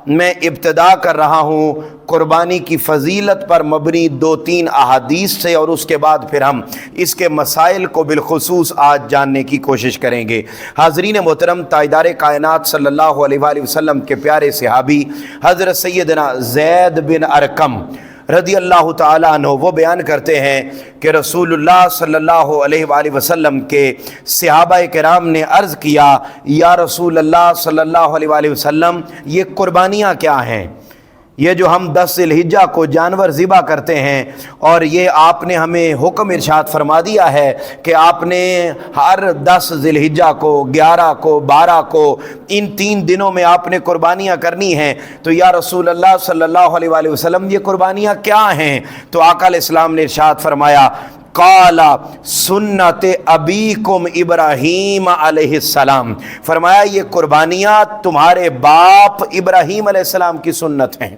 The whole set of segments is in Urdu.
میں ابتدا کر رہا ہوں قربانی کی فضیلت پر مبنی 2-3 احادیث سے، اور اس کے بعد پھر ہم اس کے مسائل کو بالخصوص آج جاننے کی کوشش کریں گے۔ حاضرین محترم، تاجدار کائنات صلی اللہ علیہ وآلہ وسلم کے پیارے صحابی حضرت سیدنا زید بن ارقم رضی اللہ تعالیٰ عنہ وہ بیان کرتے ہیں کہ رسول اللہ صلی اللہ علیہ وآلہ وسلم کے صحابہ کرام نے عرض کیا، یا رسول اللہ صلی اللہ علیہ وآلہ وسلم، یہ قربانیاں کیا ہیں؟ یہ جو ہم 10 ذی الحجہ کو جانور ذبح کرتے ہیں، اور یہ آپ نے ہمیں حکم ارشاد فرما دیا ہے کہ آپ نے ہر 10 ذی الحجہ کو، 11 کو، 12 کو، ان 3 دنوں میں آپ نے قربانیاں کرنی ہیں، تو یا رسول اللہ صلی اللہ علیہ وآلہ وسلم یہ قربانیاں کیا ہیں؟ تو آقا علیہ السلام نے ارشاد فرمایا، قال سنت ابیکم ابراہیم علیہ السلام، فرمایا یہ قربانیاں تمہارے باپ ابراہیم علیہ السلام کی سنت ہیں۔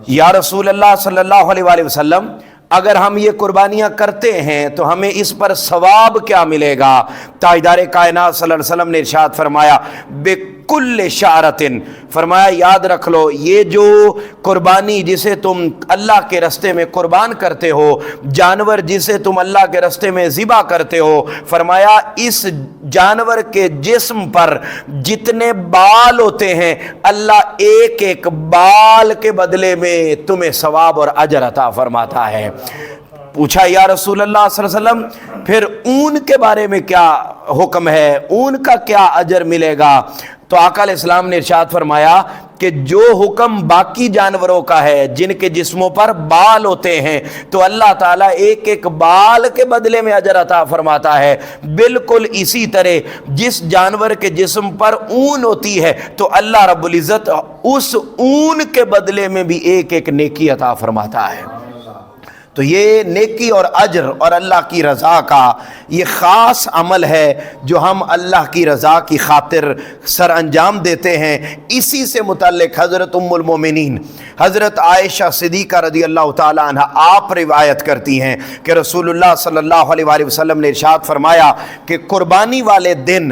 یا رسول اللہ صلی اللہ علیہ وآلہ وسلم، اگر ہم یہ قربانیاں کرتے ہیں تو ہمیں اس پر ثواب کیا ملے گا؟ تاجدار کائنات صلی اللہ علیہ وسلم نے ارشاد فرمایا، بکل شعرتن، فرمایا یاد رکھ لو، یہ جو قربانی جسے تم اللہ کے رستے میں قربان کرتے ہو، جانور جسے تم اللہ کے رستے میں ذبح کرتے ہو، فرمایا اس جانور کے جسم پر جتنے بال ہوتے ہیں، اللہ ایک ایک بال کے بدلے میں تمہیں ثواب اور اجر عطا فرماتا ہے۔ پوچھا یا رسول اللہ صلی اللہ علیہ وسلم، پھر اون کے بارے میں کیا حکم ہے؟ اون کا کیا اجر ملے گا؟ تو آقا علیہ السلام نے ارشاد فرمایا کہ جو حکم باقی جانوروں کا ہے جن کے جسموں پر بال ہوتے ہیں، تو اللہ تعالیٰ ایک ایک بال کے بدلے میں اجر عطا فرماتا ہے، بالکل اسی طرح جس جانور کے جسم پر اون ہوتی ہے تو اللہ رب العزت اس اون کے بدلے میں بھی ایک ایک نیکی عطا فرماتا ہے۔ تو یہ نیکی اور اجر اور اللہ کی رضا کا یہ خاص عمل ہے جو ہم اللہ کی رضا کی خاطر سر انجام دیتے ہیں۔ اسی سے متعلق حضرت ام المومنین حضرت عائشہ صدیقہ رضی اللہ تعالی عنہ آپ روایت کرتی ہیں کہ رسول اللہ صلی اللہ علیہ وآلہ وسلم نے ارشاد فرمایا کہ قربانی والے دن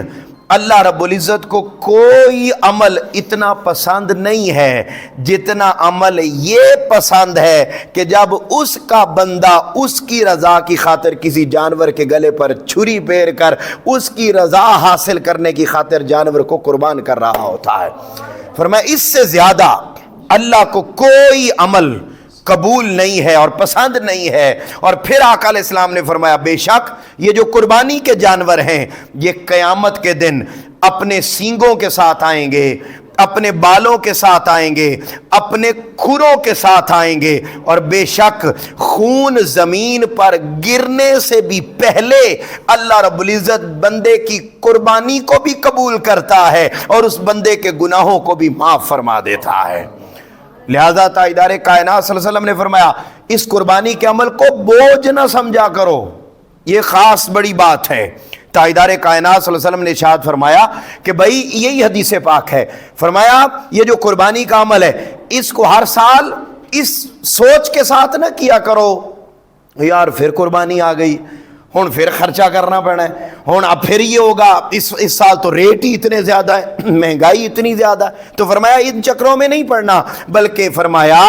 اللہ رب العزت کو کوئی عمل اتنا پسند نہیں ہے جتنا عمل یہ پسند ہے کہ جب اس کا بندہ اس کی رضا کی خاطر کسی جانور کے گلے پر چھری پھیر کر اس کی رضا حاصل کرنے کی خاطر جانور کو قربان کر رہا ہوتا ہے۔ فرمایا اس سے زیادہ اللہ کو کوئی عمل قبول نہیں ہے اور پسند نہیں ہے۔ اور پھر آقا علیہ السلام نے فرمایا، بے شک یہ جو قربانی کے جانور ہیں یہ قیامت کے دن اپنے سینگوں کے ساتھ آئیں گے، اپنے بالوں کے ساتھ آئیں گے، اپنے کھروں کے ساتھ آئیں گے، اور بے شک خون زمین پر گرنے سے بھی پہلے اللہ رب العزت بندے کی قربانی کو بھی قبول کرتا ہے اور اس بندے کے گناہوں کو بھی معاف فرما دیتا ہے۔ لہذا تاجدار کائنات صلی اللہ علیہ وسلم نے فرمایا اس قربانی کے عمل کو بوجھ نہ سمجھا کرو، یہ خاص بڑی بات ہے۔ تاجدار کائنات صلی اللہ علیہ وسلم نے ارشاد فرمایا کہ بھائی یہی حدیث پاک ہے، فرمایا یہ جو قربانی کا عمل ہے اس کو ہر سال اس سوچ کے ساتھ نہ کیا کرو یار پھر قربانی آ گئی، ہن پھر خرچہ کرنا پڑنا ہے، ہن اب پھر یہ ہوگا، اس سال تو ریٹ ہی اتنے زیادہ ہے، مہنگائی اتنی زیادہ ہے۔ تو فرمایا ان چکروں میں نہیں پڑنا، بلکہ فرمایا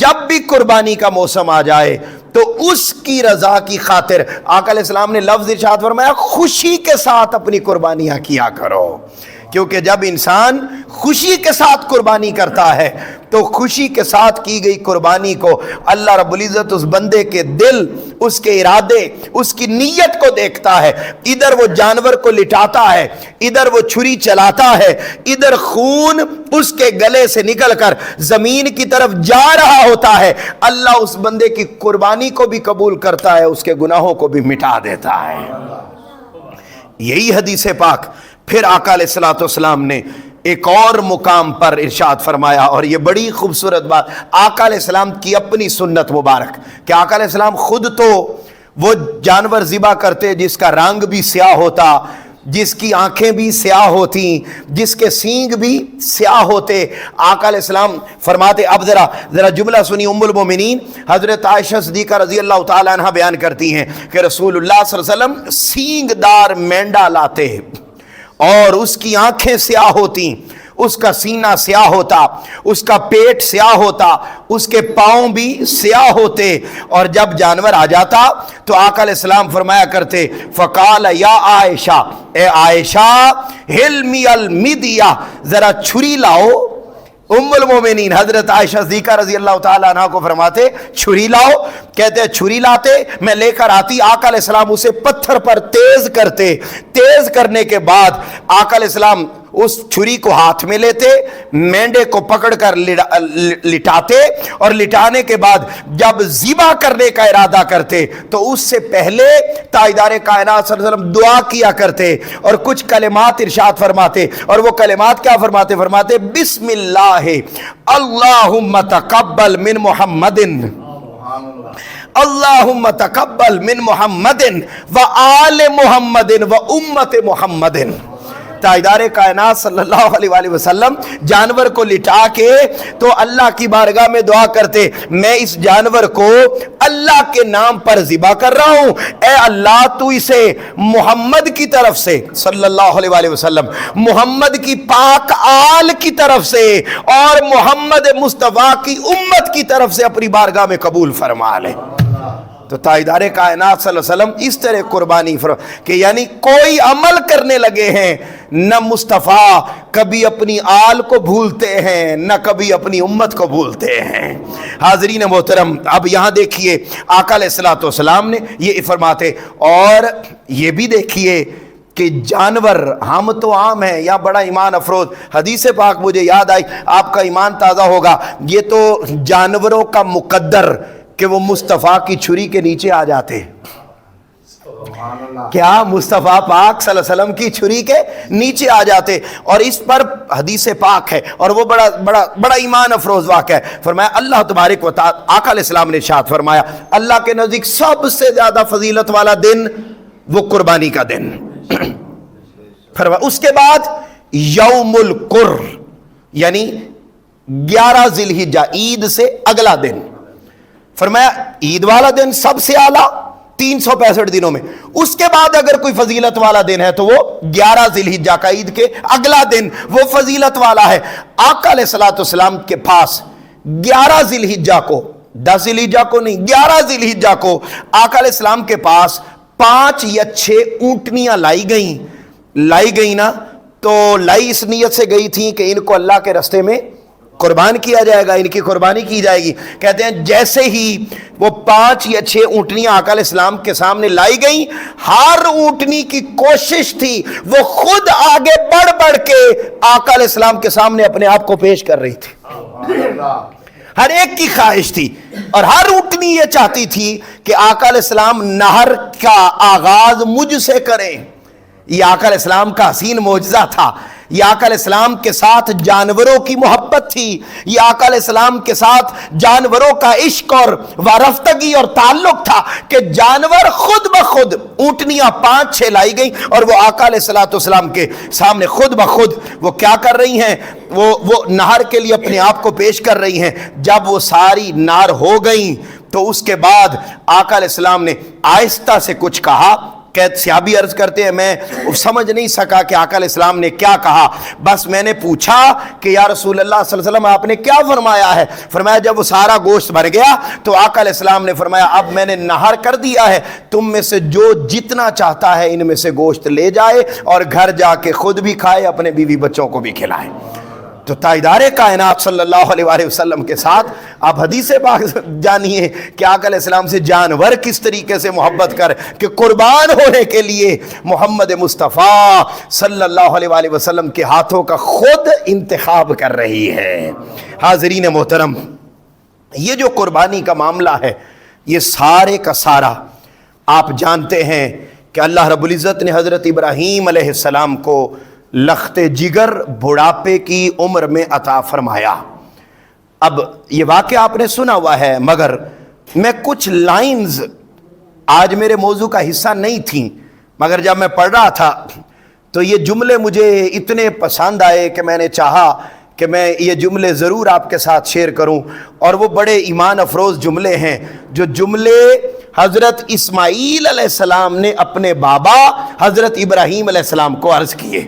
جب بھی قربانی کا موسم آ جائے تو اس کی رضا کی خاطر آقا علیہ السلام نے لفظ ارشاد فرمایا، خوشی کے ساتھ اپنی قربانیاں کیا کرو، کیونکہ جب انسان خوشی کے ساتھ قربانی کرتا ہے تو خوشی کے ساتھ کی گئی قربانی کو اللہ رب العزت اس بندے کے دل، اس کے ارادے، اس کی نیت کو دیکھتا ہے۔ ادھر وہ جانور کو لٹاتا ہے، ادھر وہ چھری چلاتا ہے، ادھر خون اس کے گلے سے نکل کر زمین کی طرف جا رہا ہوتا ہے، اللہ اس بندے کی قربانی کو بھی قبول کرتا ہے، اس کے گناہوں کو بھی مٹا دیتا ہے۔ یہی حدیث پاک پھر آقا علیہ الصلوۃ والسلام نے ایک اور مقام پر ارشاد فرمایا، اور یہ بڑی خوبصورت بات آقا علیہ السلام کی اپنی سنت مبارک کہ آقا علیہ السلام خود تو وہ جانور ذبح کرتے جس کا رنگ بھی سیاہ ہوتا، جس کی آنکھیں بھی سیاہ ہوتی، جس کے سینگ بھی سیاہ ہوتے۔ آقا علیہ السلام فرماتے، اب ذرا جملہ سنی، ام المومنین حضرت عائشہ صدیقہ رضی اللہ تعالی عنہ بیان کرتی ہیں کہ رسول اللہ صلی اللہ علیہ وسلم سینگ دار مینڈا لاتے اور اس کی آنکھیں سیاہ ہوتی، اس کا سینہ سیاہ ہوتا، اس کا پیٹ سیاہ ہوتا، اس کے پاؤں بھی سیاہ ہوتے، اور جب جانور آ جاتا تو آقا علیہ السلام فرمایا کرتے فقال یا عائشہ، اے عائشہ ہلمی المدیہ، ذرا چھری لاؤ۔ ام المومنین حضرت عائشہ صدیقہ رضی اللہ تعالیٰ عنہ کو فرماتے چھری لاؤ، کہتے چھری لاتے، میں لے کر آتی، آقا علیہ السلام اسے پتھر پر تیز کرتے، تیز کرنے کے بعد آقا علیہ السلام اس چھری کو ہاتھ میں لیتے، مینڈے کو پکڑ کر لٹاتے، اور لٹانے کے بعد جب ذبح کرنے کا ارادہ کرتے تو اس سے پہلے تاجدار کائنات صلی اللہ علیہ وسلم دعا کیا کرتے اور کچھ کلمات ارشاد فرماتے، اور وہ کلمات کیا فرماتے؟ فرماتے بسم اللہ اللہم تقبل من محمد، اللہم تقبل من محمد و آل محمد و امت محمد۔ تاجدار کائنات صلی اللہ علیہ وآلہ وسلم جانور کو لٹا کے تو اللہ کی بارگاہ میں دعا کرتے، میں اس جانور کو اللہ کے نام پر ذبح کر رہا ہوں، اے اللہ تو اسے محمد کی طرف سے صلی اللہ علیہ وآلہ وسلم، محمد کی پاک آل کی طرف سے اور محمد مصطفیٰ کی امت کی طرف سے اپنی بارگاہ میں قبول فرما لے۔ تو تاجدار کائنات صلی اللہ علیہ وسلم اس طرح قربانی کہ یعنی کوئی عمل کرنے لگے ہیں، نہ مصطفیٰ کبھی اپنی آل کو بھولتے ہیں، نہ کبھی اپنی امت کو بھولتے ہیں۔ حاضرین محترم، اب یہاں دیکھیے آقا علیہ السلام نے یہ فرماتے، اور یہ بھی دیکھیے کہ جانور ہم تو عام ہیں، یا بڑا ایمان افروز حدیث پاک مجھے یاد آئی، آپ کا ایمان تازہ ہوگا، یہ تو جانوروں کا مقدر کہ وہ مصطفیٰ کی چھری کے نیچے آ جاتے، کیا مصطفیٰ پاک صلی اللہ علیہ وسلم کی چھری کے نیچے آ جاتے، اور اس پر حدیث پاک ہے، اور وہ بڑا ایمان افروز واقعہ ہے۔ فرمایا اللہ تبارک و تعالی، آقا علیہ السلام نے ارشاد فرمایا اللہ کے نزدیک سب سے زیادہ فضیلت والا دن وہ قربانی کا دن، فرمایا اس کے بعد یوم القر، یعنی 11 ذی الحجہ، عید سے اگلا دن، فرمایا عید والا دن سب سے اعلیٰ 365 دنوں میں، اس کے بعد اگر کوئی فضیلت والا دن ہے تو وہ 11 ذی الحجہ کا عید کے اگلا دن وہ فضیلت والا ہے۔ آقا علیہ السلام کے پاس 11 ذی الحجہ کو، 10 ذی الحجہ کو نہیں، 11 ذی الحجہ کو آقا علیہ السلام کے پاس 5 یا 6 اونٹنیاں لائی گئیں نا، تو لائی اس نیت سے گئی تھی کہ ان کو اللہ کے راستے میں قربان کیا جائے گا، ان کی قربانی کی جائے گی۔ کہتے ہیں جیسے ہی وہ 5 یا 6 اونٹنیاں آقا علیہ السلام کے سامنے لائی گئیں، ہر اونٹنی کی کوشش تھی وہ خود آگے بڑھ کے آقا علیہ السلام کے سامنے اپنے آپ کو پیش کر رہی تھی، ہر ایک کی خواہش تھی، اور ہر اونٹنی یہ چاہتی تھی کہ آقا علیہ السلام نہر کا آغاز مجھ سے کریں۔ یہ آقا علیہ السلام کا حسین معجزہ تھا، یہ آقا علیہ السلام کے ساتھ جانوروں کی محبت تھی، یہ آقا علیہ السلام کے ساتھ جانوروں کا عشق اور وارفتگی اور تعلق تھا کہ جانور خود بخود، اونٹنیاں 5-6 لائی گئیں اور وہ آقا علیہ السلام کے سامنے خود بخود وہ کیا کر رہی ہیں، وہ نہر کے لیے اپنے آپ کو پیش کر رہی ہیں۔ جب وہ ساری نہر ہو گئیں تو اس کے بعد آقا علیہ السلام نے آہستہ سے کچھ کہا، صحابی عرض کرتے ہیں میں سمجھ نہیں سکا کہ آقا علیہ السلام نے کیا کہا، بس میں نے پوچھا کہ یا رسول اللہ صلی اللہ علیہ وسلم آپ نے کیا فرمایا ہے؟ فرمایا جب وہ سارا گوشت بھر گیا تو آقا علیہ السلام نے فرمایا اب میں نے نہر کر دیا ہے، تم میں سے جو جتنا چاہتا ہے ان میں سے گوشت لے جائے اور گھر جا کے خود بھی کھائے، اپنے بیوی بچوں کو بھی کھلائے۔ تو تاجدار کائنات صلی اللہ علیہ وآلہ وسلم کے ساتھ آپ حدیث پاک جانیے کہ آقا علیہ السلام سے جانور کس طریقے سے محبت کر کہ قربان ہونے کے لیے محمد مصطفیٰ صلی اللہ علیہ وآلہ وسلم کے ہاتھوں کا خود انتخاب کر رہی ہے۔ حاضرین محترم، یہ جو قربانی کا معاملہ ہے یہ سارے کا سارا آپ جانتے ہیں کہ اللہ رب العزت نے حضرت ابراہیم علیہ السلام کو لخت جگر بڑھاپے کی عمر میں عطا فرمایا۔ اب یہ واقعہ آپ نے سنا ہوا ہے، مگر میں کچھ لائنز آج میرے موضوع کا حصہ نہیں تھیں، مگر جب میں پڑھ رہا تھا تو یہ جملے مجھے اتنے پسند آئے کہ میں نے چاہا کہ میں یہ جملے ضرور آپ کے ساتھ شیئر کروں، اور وہ بڑے ایمان افروز جملے ہیں، جو جملے حضرت اسماعیل علیہ السلام نے اپنے بابا حضرت ابراہیم علیہ السلام کو عرض کیے۔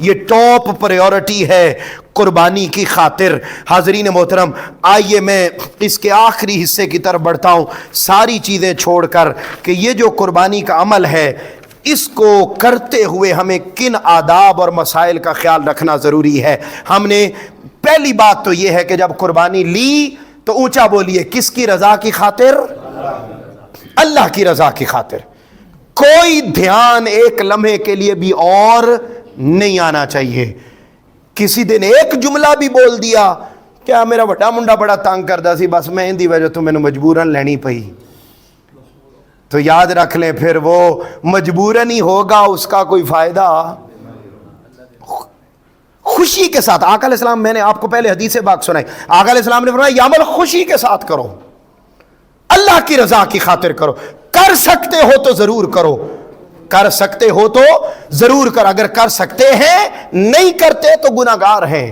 یہ ٹاپ پریورٹی ہے قربانی کی خاطر۔ حاضرین محترم، آئیے میں اس کے آخری حصے کی طرف بڑھتا ہوں، ساری چیزیں چھوڑ کر، کہ یہ جو قربانی کا عمل ہے اس کو کرتے ہوئے ہمیں کن آداب اور مسائل کا خیال رکھنا ضروری ہے۔ ہم نے پہلی بات تو یہ ہے کہ جب قربانی لی تو اونچا بولیے، کس کی رضا کی خاطر؟ اللہ کی رضا کی خاطر۔ کوئی دھیان ایک لمحے کے لیے بھی اور نہیں آنا چاہیے۔ کسی دن ایک جملہ بھی بول دیا، کیا میرا بڑا منڈا بڑا تنگ کردا سی، بس میں اندی وجہ تو مینوں مجبوراً لینی پئی، تو یاد رکھ لیں پھر وہ مجبوراً ہی ہوگا، اس کا کوئی فائدہ۔ خوشی کے ساتھ، آقا علیہ السلام، میں نے آپ کو پہلے حدیث پاک سنائی، آقا علیہ السلام نے فرمایا یہ عمل خوشی کے ساتھ کرو، اللہ کی رضا کی خاطر کرو، کر سکتے ہو تو ضرور کرو، کر سکتے ہو تو ضرور کرو، اگر کر سکتے ہیں نہیں کرتے تو گناہگار ہیں،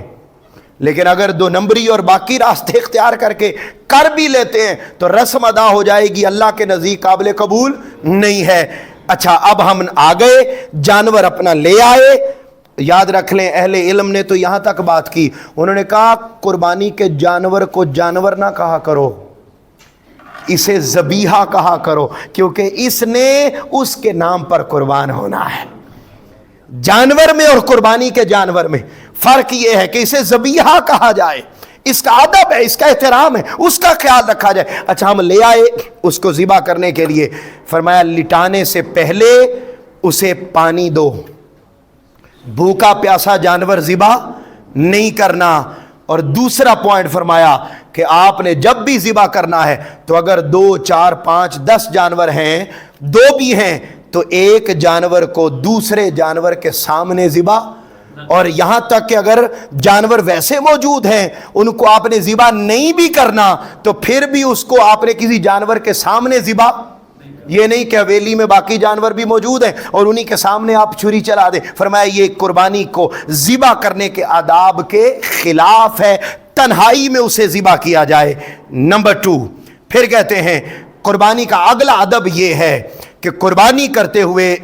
لیکن اگر دو نمبری اور باقی راستے اختیار کر کے کر بھی لیتے ہیں تو رسم ادا ہو جائے گی، اللہ کے نزدیک قابل قبول نہیں ہے۔ اچھا، اب ہم آ گئے، جانور اپنا لے آئے۔ یاد رکھ لیں، اہل علم نے تو یہاں تک بات کی، انہوں نے کہا قربانی کے جانور کو جانور نہ کہا کرو، اسے ذبیحہ کہا کرو، کیونکہ اس نے اس کے نام پر قربان ہونا ہے۔ جانور میں اور قربانی کے جانور میں فرق یہ ہے کہ اسے ذبیحہ کہا جائے، اس کا ادب ہے، اس کا احترام ہے، اس کا خیال رکھا جائے۔ اچھا، ہم لے آئے اس کو ذبح کرنے کے لیے، فرمایا لٹانے سے پہلے اسے پانی دو، بھوکا پیاسا جانور ذبح نہیں کرنا۔ اور دوسرا پوائنٹ فرمایا کہ آپ نے جب بھی ذبح کرنا ہے تو اگر 2 4 5 10 جانور ہیں، 2 بھی ہیں، تو ایک جانور کو دوسرے جانور کے سامنے ذبح، اور یہاں تک کہ اگر جانور ویسے موجود ہیں ان کو آپ نے ذبح نہیں بھی کرنا تو پھر بھی اس کو آپ نے کسی جانور کے سامنے ذبح، یہ نہیں کہ حویلی میں باقی جانور بھی موجود ہیں اور انہی کے سامنے آپ چھری چلا دیں۔ فرمایا یہ قربانی کو ذبح کرنے کے آداب کے خلاف ہے، تنہائی میں اسے ذبح کیا جائے۔ نمبر 2، پھر کہتے ہیں قربانی کا اگلا ادب یہ ہے کہ قربانی کرتے ہوئے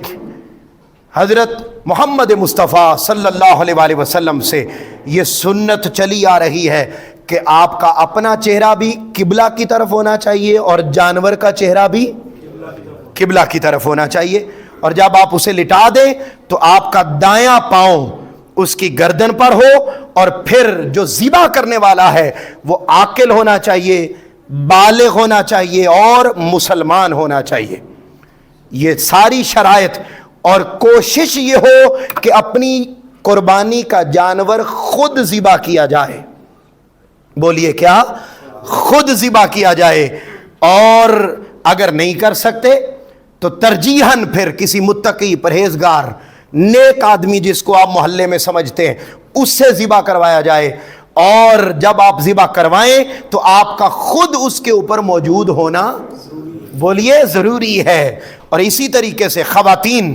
حضرت محمد مصطفیٰ صلی اللہ علیہ وآلہ وسلم سے یہ سنت چلی آ رہی ہے کہ آپ کا اپنا چہرہ بھی قبلہ کی طرف ہونا چاہیے اور جانور کا چہرہ بھی قبلہ کی طرف ہونا چاہیے، اور جب آپ اسے لٹا دیں تو آپ کا دایاں پاؤں اس کی گردن پر ہو، اور پھر جو ذبح کرنے والا ہے وہ عاقل ہونا چاہیے، بالغ ہونا چاہیے اور مسلمان ہونا چاہیے۔ یہ ساری شرائط، اور کوشش یہ ہو کہ اپنی قربانی کا جانور خود ذبح کیا جائے، بولیے کیا؟ خود ذبح کیا جائے، اور اگر نہیں کر سکتے تو ترجیحاً پھر کسی متقی پرہیزگار نیک آدمی جس کو آپ محلے میں سمجھتے ہیں اس سے ذبح کروایا جائے، اور جب آپ ذبح کروائیں تو آپ کا خود اس کے اوپر موجود ہونا، بولیے، ضروری ہے۔ اور اسی طریقے سے خواتین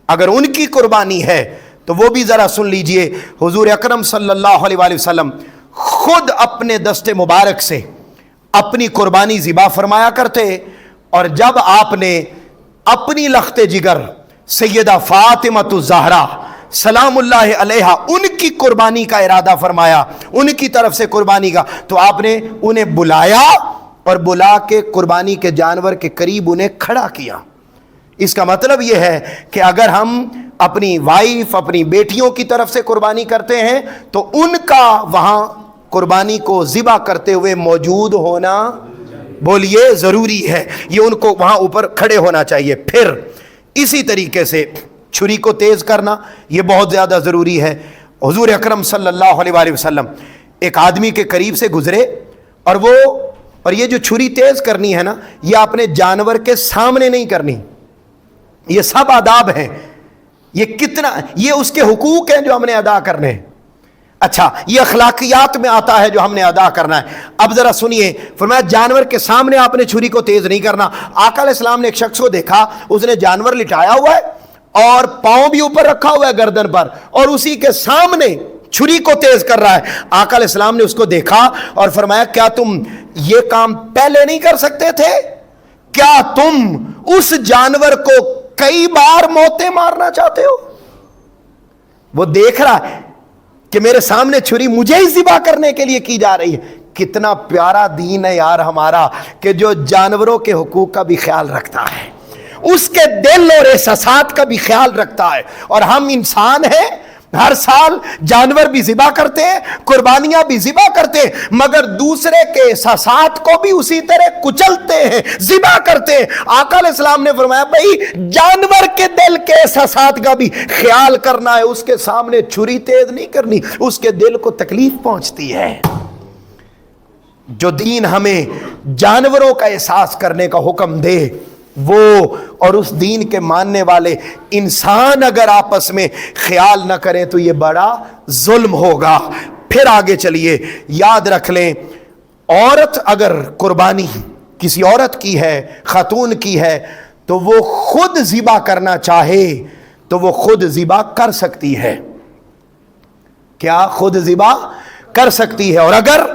اگر ان کی قربانی ہے تو وہ بھی ذرا سن لیجئے، حضور اکرم صلی اللہ علیہ وآلہ وسلم خود اپنے دست مبارک سے اپنی قربانی ذبح فرمایا کرتے، اور جب آپ نے اپنی لخت جگر سیدہ فاطمہ الزہرا سلام اللہ علیہا ان کی قربانی کا ارادہ فرمایا، ان کی طرف سے قربانی کا، تو آپ نے انہیں بلایا اور بلا کے قربانی کے جانور کے قریب انہیں کھڑا کیا۔ اس کا مطلب یہ ہے کہ اگر ہم اپنی وائف، اپنی بیٹیوں کی طرف سے قربانی کرتے ہیں تو ان کا وہاں قربانی کو ذبح کرتے ہوئے موجود ہونا، بولیے، ضروری ہے، یہ ان کو وہاں اوپر کھڑے ہونا چاہیے۔ پھر اسی طریقے سے چھری کو تیز کرنا یہ بہت زیادہ ضروری ہے۔ حضور اکرم صلی اللہ علیہ وآلہ وسلم ایک آدمی کے قریب سے گزرے، اور یہ جو چھری تیز کرنی ہے نا، یہ اپنے جانور کے سامنے نہیں کرنی، یہ سب آداب ہیں، یہ اس کے حقوق ہیں جو ہم نے ادا کرنے ہیں۔ اچھا، یہ اخلاقیات میں آتا ہے جو ہم نے ادا کرنا ہے۔ اب ذرا سنیے، فرمایا جانور کے سامنے آپ نے چھری کو تیز نہیں کرنا۔ آقا علیہ السلام نے ایک شخص کو دیکھا، اس نے جانور لٹایا ہوا ہے اور پاؤں بھی اوپر رکھا ہوا ہے گردن پر، اور اسی کے سامنے چھری کو تیز کر رہا ہے۔ آقا علیہ السلام نے اس کو دیکھا اور فرمایا کیا تم یہ کام پہلے نہیں کر سکتے تھے؟ کیا تم اس جانور کو کئی بار موتیں مارنا چاہتے ہو؟ وہ دیکھ رہا ہے کہ میرے سامنے چھری مجھے ہی ذبح کرنے کے لیے کی جا رہی ہے. کتنا پیارا دین ہے یار ہمارا, کہ جو جانوروں کے حقوق کا بھی خیال رکھتا ہے, اس کے دل اور احساسات کا بھی خیال رکھتا ہے. اور ہم انسان ہیں, ہر سال جانور بھی ذبح کرتے ہیں, قربانیاں بھی ذبح کرتے ہیں, مگر دوسرے کے احساسات کو بھی اسی طرح کچلتے ہیں, ذبح کرتے ہیں. آقا علیہ السلام نے فرمایا بھائی جانور کے دل کے احساسات کا بھی خیال کرنا ہے, اس کے سامنے چھری تیز نہیں کرنی, اس کے دل کو تکلیف پہنچتی ہے. جو دین ہمیں جانوروں کا احساس کرنے کا حکم دے, وہ اور اس دین کے ماننے والے انسان اگر آپس میں خیال نہ کریں تو یہ بڑا ظلم ہوگا. پھر آگے چلیے, یاد رکھ لیں, عورت اگر قربانی کسی عورت کی ہے, خاتون کی ہے, تو وہ خود ذبح کرنا چاہے تو وہ خود ذبح کر سکتی ہے. کیا خود ذبح کر سکتی ہے؟ اور اگر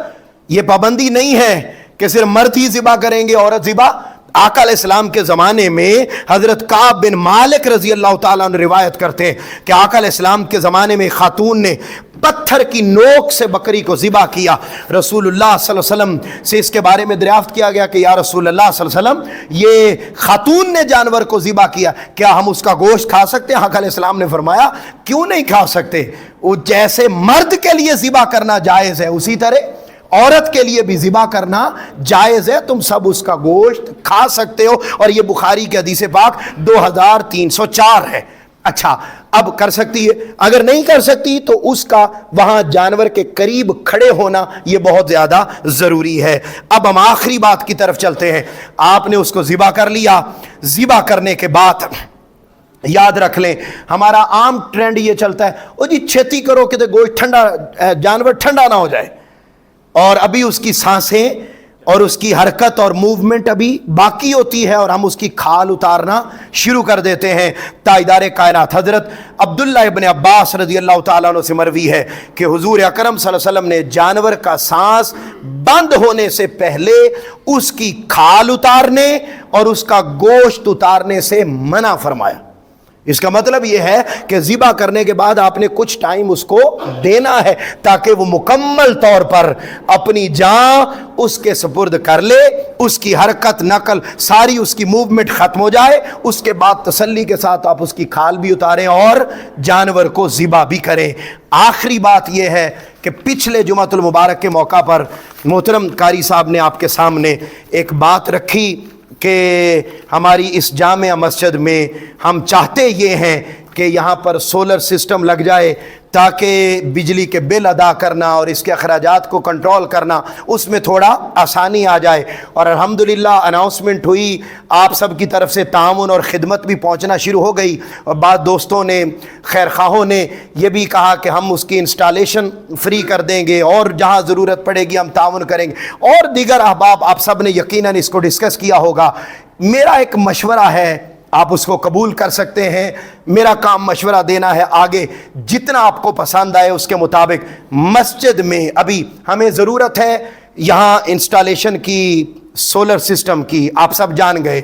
یہ پابندی نہیں ہے کہ صرف مرد ہی ذبح کریں گے, عورت ذبح. آقا علیہ السلام کے زمانے میں حضرت کعب بن مالک رضی اللہ تعالیٰ عنہ روایت کرتے ہیں کہ آقا علیہ السلام کے زمانے میں خاتون نے پتھر کی نوک سے بکری کو ذبح کیا. رسول اللہ صلی اللہ علیہ وسلم سے اس کے بارے میں دریافت کیا گیا کہ یا رسول اللہ صلی اللہ علیہ وسلم, یہ خاتون نے جانور کو ذبح کیا, کیا ہم اس کا گوشت کھا سکتے ہیں؟ آقا علیہ السلام نے فرمایا کیوں نہیں کھا سکتے, وہ جیسے مرد کے لیے ذبح کرنا جائز ہے اسی طرح عورت کے لیے بھی ذبح کرنا جائز ہے, تم سب اس کا گوشت کھا سکتے ہو. اور یہ بخاری کے حدیث پاک 2304 ہے. اچھا, اب کر سکتی ہے, اگر نہیں کر سکتی تو اس کا وہاں جانور کے قریب کھڑے ہونا یہ بہت زیادہ ضروری ہے. اب ہم آخری بات کی طرف چلتے ہیں. آپ نے اس کو ذبح کر لیا, ذبح کرنے کے بعد یاد رکھ لیں ہمارا عام ٹرینڈ یہ چلتا ہے, او جی چھتی کرو کہ گوشت ٹھنڈا, جانور ٹھنڈا نہ ہو جائے, اور ابھی اس کی سانسیں اور اس کی حرکت اور موومنٹ ابھی باقی ہوتی ہے, اور ہم اس کی کھال اتارنا شروع کر دیتے ہیں. تاجدار کائنات حضرت عبداللہ ابن عباس رضی اللہ تعالیٰ عنہ سے مروی ہے کہ حضور اکرم صلی اللہ علیہ وسلم نے جانور کا سانس بند ہونے سے پہلے اس کی کھال اتارنے اور اس کا گوشت اتارنے سے منع فرمایا. اس کا مطلب یہ ہے کہ ذبح کرنے کے بعد آپ نے کچھ ٹائم اس کو دینا ہے تاکہ وہ مکمل طور پر اپنی جان اس کے سپرد کر لے, اس کی حرکت نقل ساری اس کی موومنٹ ختم ہو جائے. اس کے بعد تسلی کے ساتھ آپ اس کی کھال بھی اتاریں اور جانور کو ذبح بھی کریں. آخری بات یہ ہے کہ پچھلے جمعۃ المبارک کے موقع پر محترم قاری صاحب نے آپ کے سامنے ایک بات رکھی کہ ہماری اس جامع مسجد میں ہم چاہتے یہ ہیں کہ یہاں پر سولر سسٹم لگ جائے تاکہ بجلی کے بل ادا کرنا اور اس کے اخراجات کو کنٹرول کرنا اس میں تھوڑا آسانی آ جائے. اور الحمدللہ اناؤنسمنٹ ہوئی, آپ سب کی طرف سے تعاون اور خدمت بھی پہنچنا شروع ہو گئی, اور بعض دوستوں نے خیر خواہوں نے یہ بھی کہا کہ ہم اس کی انسٹالیشن فری کر دیں گے اور جہاں ضرورت پڑے گی ہم تعاون کریں گے, اور دیگر احباب آپ سب نے یقیناً اس کو ڈسکس کیا ہوگا. میرا ایک مشورہ ہے, آپ اس کو قبول کر سکتے ہیں, میرا کام مشورہ دینا ہے, آگے جتنا آپ کو پسند آئے اس کے مطابق. مسجد میں ابھی ہمیں ضرورت ہے یہاں انسٹالیشن کی, سولر سسٹم کی, آپ سب جان گئے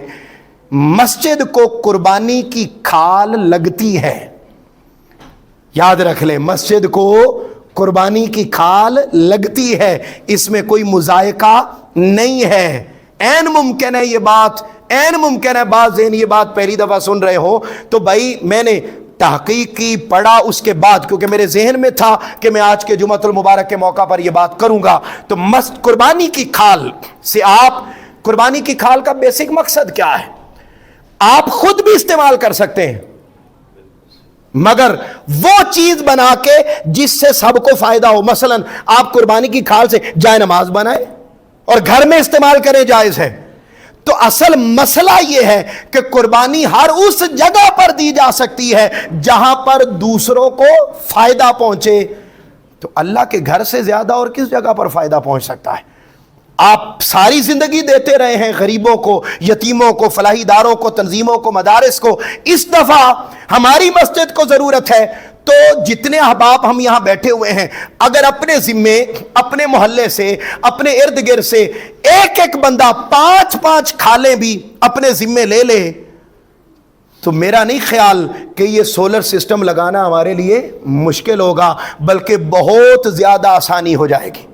مسجد کو قربانی کی کھال لگتی ہے. یاد رکھ لیں مسجد کو قربانی کی کھال لگتی ہے, اس میں کوئی مذائقہ نہیں ہے. این ممکن ہے یہ بات, این ممکن ہے بعض ذہن یہ بات پہلی دفعہ سن رہے ہو تو بھائی میں نے تحقیق کی, پڑھا اس کے بعد, کیونکہ میرے ذہن میں تھا کہ میں آج کے جمعۃ المبارک کے موقع پر یہ بات کروں گا. تو قربانی کی کھال سے آپ, قربانی کی کھال کا بیسک مقصد کیا ہے؟ آپ خود بھی استعمال کر سکتے ہیں مگر وہ چیز بنا کے جس سے سب کو فائدہ ہو. مثلا آپ قربانی کی کھال سے جائے نماز بنائیں اور گھر میں استعمال کریں, جائز ہے. تو اصل مسئلہ یہ ہے کہ قربانی ہر اس جگہ پر دی جا سکتی ہے جہاں پر دوسروں کو فائدہ پہنچے. تو اللہ کے گھر سے زیادہ اور کس جگہ پر فائدہ پہنچ سکتا ہے؟ آپ ساری زندگی دیتے رہے ہیں غریبوں کو, یتیموں کو, فلاحی اداروں کو, تنظیموں کو, مدارس کو. اس دفعہ ہماری مسجد کو ضرورت ہے تو جتنے احباب ہم یہاں بیٹھے ہوئے ہیں اگر اپنے ذمے, اپنے محلے سے, اپنے ارد گرد سے ایک ایک بندہ 5 کھالیں بھی اپنے ذمے لے لے تو میرا نہیں خیال کہ یہ سولر سسٹم لگانا ہمارے لیے مشکل ہوگا، بلکہ بہت زیادہ آسانی ہو جائے گی۔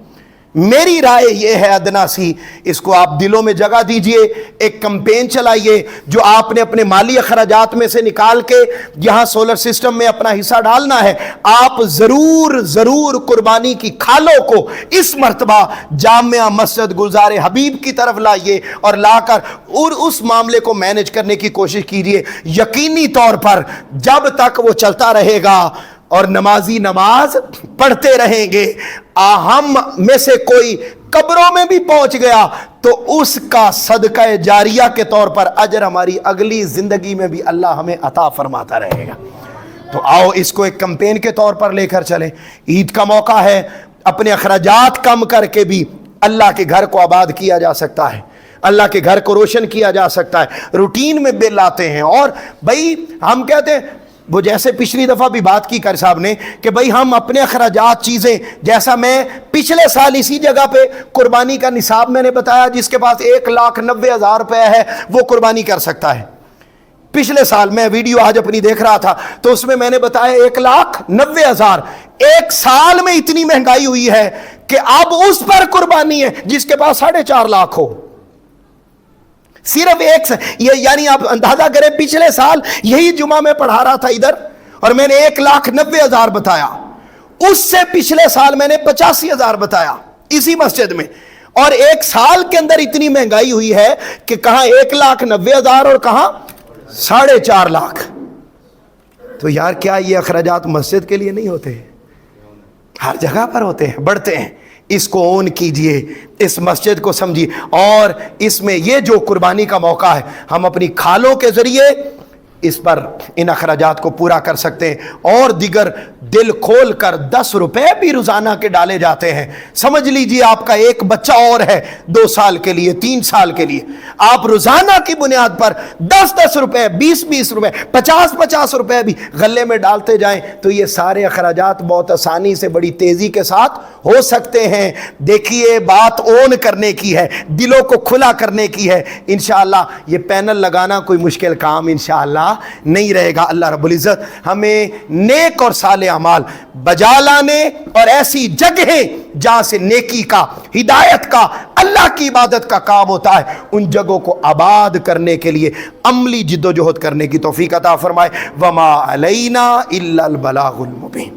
میری رائے یہ ہے ادنا سی، اس کو آپ دلوں میں جگہ دیجئے، ایک کمپین چلائیے جو آپ نے اپنے مالی اخراجات میں سے نکال کے یہاں سولر سسٹم میں اپنا حصہ ڈالنا ہے۔ آپ ضرور قربانی کی کھالوں کو اس مرتبہ جامعہ مسجد گلزار حبیب کی طرف لائیے اور لا کر اور اس معاملے کو مینج کرنے کی کوشش کیجئے۔ یقینی طور پر جب تک وہ چلتا رہے گا اور نمازی نماز پڑھتے رہیں گے، ہم میں سے کوئی قبروں میں بھی پہنچ گیا تو اس کا صدقہ جاریہ کے طور پر اجر ہماری اگلی زندگی میں بھی اللہ ہمیں عطا فرماتا رہے گا۔ تو آؤ اس کو ایک کمپین کے طور پر لے کر چلیں۔ عید کا موقع ہے، اپنے اخراجات کم کر کے بھی اللہ کے گھر کو آباد کیا جا سکتا ہے، اللہ کے گھر کو روشن کیا جا سکتا ہے۔ روٹین میں بل آتے ہیں، اور بھائی ہم کہتے ہیں، وہ جیسے پچھلی دفعہ بھی بات کی کر صاحب نے کہ بھائی ہم اپنے اخراجات چیزیں، جیسا میں پچھلے سال اسی جگہ پہ قربانی کا نصاب میں نے بتایا، جس کے پاس 1,90,000 روپے ہے وہ قربانی کر سکتا ہے۔ پچھلے سال میں ویڈیو آج اپنی دیکھ رہا تھا تو اس میں نے بتایا 1,90,000۔ ایک سال میں اتنی مہنگائی ہوئی ہے کہ اب اس پر قربانی ہے جس کے پاس 4.5 لاکھ ہو، صرف ایک یہ، یعنی آپ اندازہ کریں پچھلے سال یہی جمعہ میں پڑھا رہا تھا ادھر اور میں نے 1,90,000 بتایا، اس سے پچھلے سال میں نے 85,000 بتایا اسی مسجد میں، اور ایک سال کے اندر اتنی مہنگائی ہوئی ہے کہ کہاں 1,90,000 اور کہاں 4.5 لاکھ۔ تو یار کیا یہ اخراجات مسجد کے لیے نہیں ہوتے؟ ہر جگہ پر ہوتے ہیں، بڑھتے ہیں۔ اس کو اون کیجئے، اس مسجد کو سمجھیے، اور اس میں یہ جو قربانی کا موقع ہے ہم اپنی کھالوں کے ذریعے اس پر ان اخراجات کو پورا کر سکتے ہیں، اور دیگر دل کھول کر 10 روپے بھی روزانہ کے ڈالے جاتے ہیں۔ سمجھ لیجئے آپ کا ایک بچہ اور ہے 2 سال کے لیے، 3 سال کے لیے، آپ روزانہ کی بنیاد پر 10 روپے، 20 روپے، 50 روپے بھی غلے میں ڈالتے جائیں تو یہ سارے اخراجات بہت آسانی سے بڑی تیزی کے ساتھ ہو سکتے ہیں۔ دیکھیے بات اون کرنے کی ہے، دلوں کو کھلا کرنے کی ہے۔ انشاءاللہ یہ پینل لگانا کوئی مشکل کام انشاءاللہ نہیں رہے گا۔ اللہ رب العزت ہمیں نیک اور صالح اعمال بجا لانے اور ایسی جگہیں جہاں سے نیکی کا، ہدایت کا، اللہ کی عبادت کا کام ہوتا ہے، ان جگہوں کو آباد کرنے کے لیے عملی جد و جہد کرنے کی توفیق عطا فرمائے۔ وما علینا الا البلاغ المبین۔